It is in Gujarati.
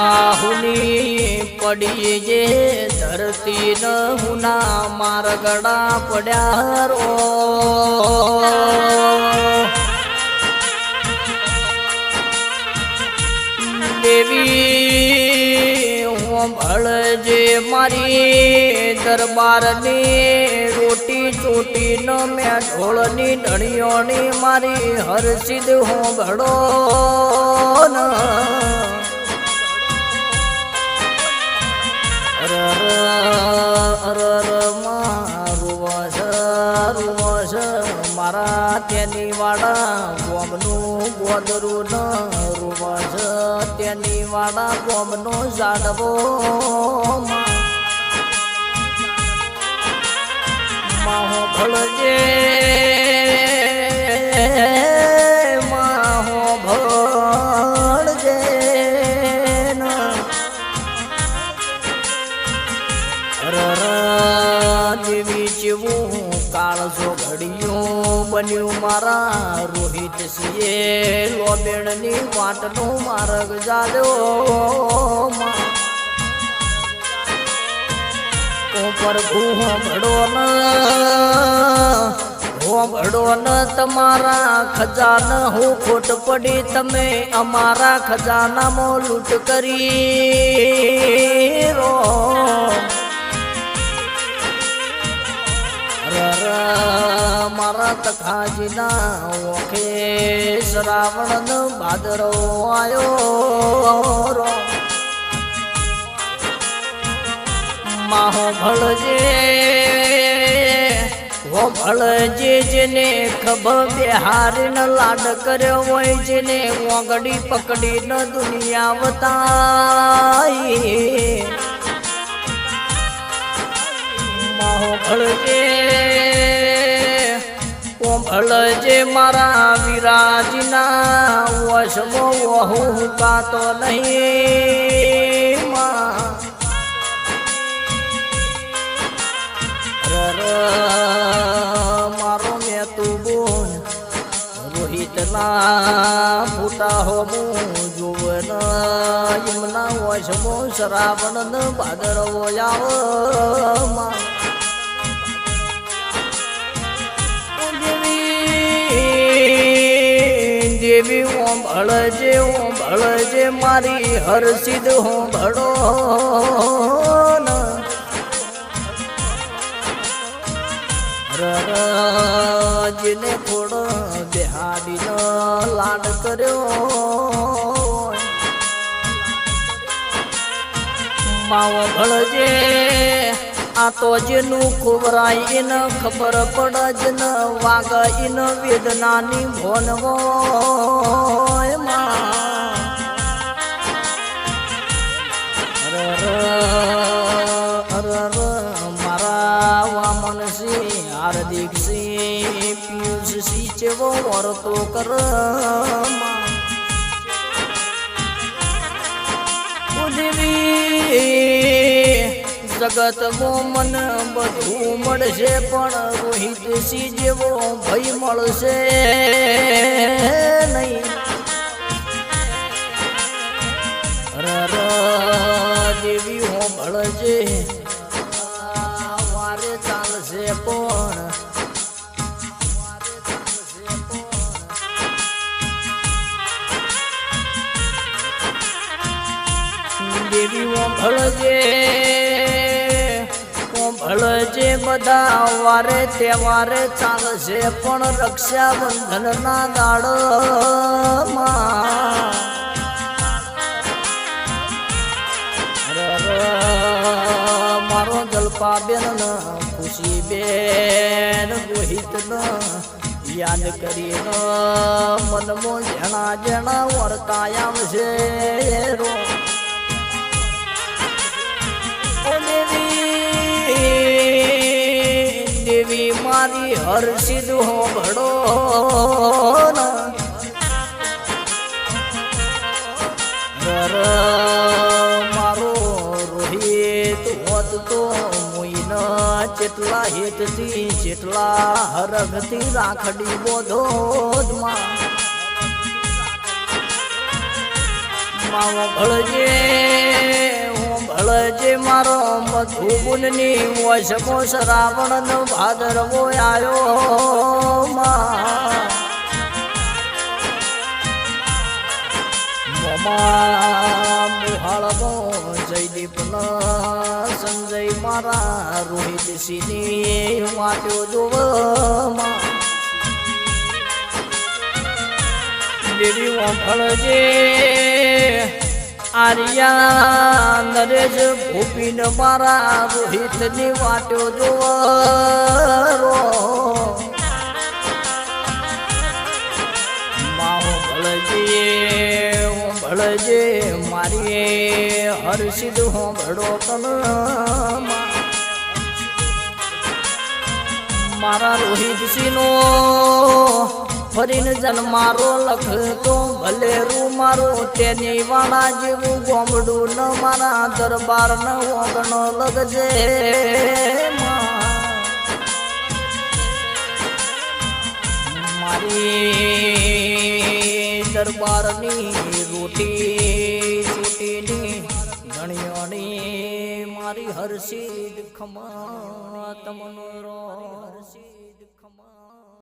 આહુની પડી જે ધરતી ન હુના મારગડા પડ્યા રો દેવી હું ભળજે મારી દરબારની રોટી ચોટી ન મેં ઢોળની ધણીઓની મારી હરસિદ્ધ હું ભળો મારા તેની વાડા ગોમનું ગોદરું ન રૂવાસ તેની વાડા ગોમનો ઝાડવો માહો ભળજે માહો ભળજે દેવી જેવું કાળજો ઘડિયું બન્યું મારા રોહિત સિંહે લોબેણની વાટનો માર્ગ જાડ્યો પ્રભુ હોંભળો ન તમારા ખજાના હું ખોટ પડી તમે અમારા ખજાનામાં લૂંટ કરી રો મારા તખાજીના ઓખે શ્રાવણ ભાદરો આયો રો માહો ભળજે જેને ખબર બિહારીને લાડ કર્યો હોય જેને ઓગડી પકડીને દુનિયા વતાઈ માહો ભળજે મારા વિરાજીના વશમો હું કાતો નહીં મારો મેં તું બોલ રોહિતના ફૂટા હોમું જોવન યમના વશમો શ્રાવણ ભાદરવો આવ દેવી ઓમ ભળજે મારી હરસિદ્ધ હું ભળો જેને થોડો બિહાડીનો લાડ કર્યો માવો ભળજે આ તો જેનું ખોવરાય એને ખબર પડે જન વાગ એને વેદનાની ભોનવો મારા વામનસિંહ હાર્દિકસિંહ પિયુષસિંહ જેવો વર્તો કર જગત મન બધું મળશે પણ રોહિતસિંહ જેવો ભય મળશે નહીં દેવી હો ભળજે વારે ચાલશે પણ દેવી હો ભળજે બધા વારે તહેવારે ચાલશે પણ રક્ષાબંધનના દાડમાં મારો જલપાબેન ખુશી બેન રોહિત યાદ કરીને મનમાં જણા જણા વર્તાય આવશે રો દેવી મારી હરસિદ્ધ હો ભળો મારો રોહિત હોત તો મુઈના ચેટલા હેતથી ચેટલા હરગથી રાખડી બોધોદમાં માવો ભળજે મારો મધુબુનની વશમો શ્રાવણ નો ભાદરવો આવ્યો મુહાળનો જયદીપ સંજય મારા રોહિત સિંહ વાટ્યો જોવામાં ભળજે આર્યા નરેશ ભૂપિન મારા રોહિત ની વાટ્યો જોવો માહો ભળજે મારી હર્ષિદ હો ભડો કન મારા રોહિત સિંહ નો ફરીને જન્મારો લખતો ભલે રૂ મારો તેની વાળા જેવું ગોમડું ન મારા દરબાર ન ઓગણ લગજે મારી દરબારની રોટી ચૂટીની ઘણીઓની મારી હર્ષિદ ખમા તમનો રો હર્ષિદ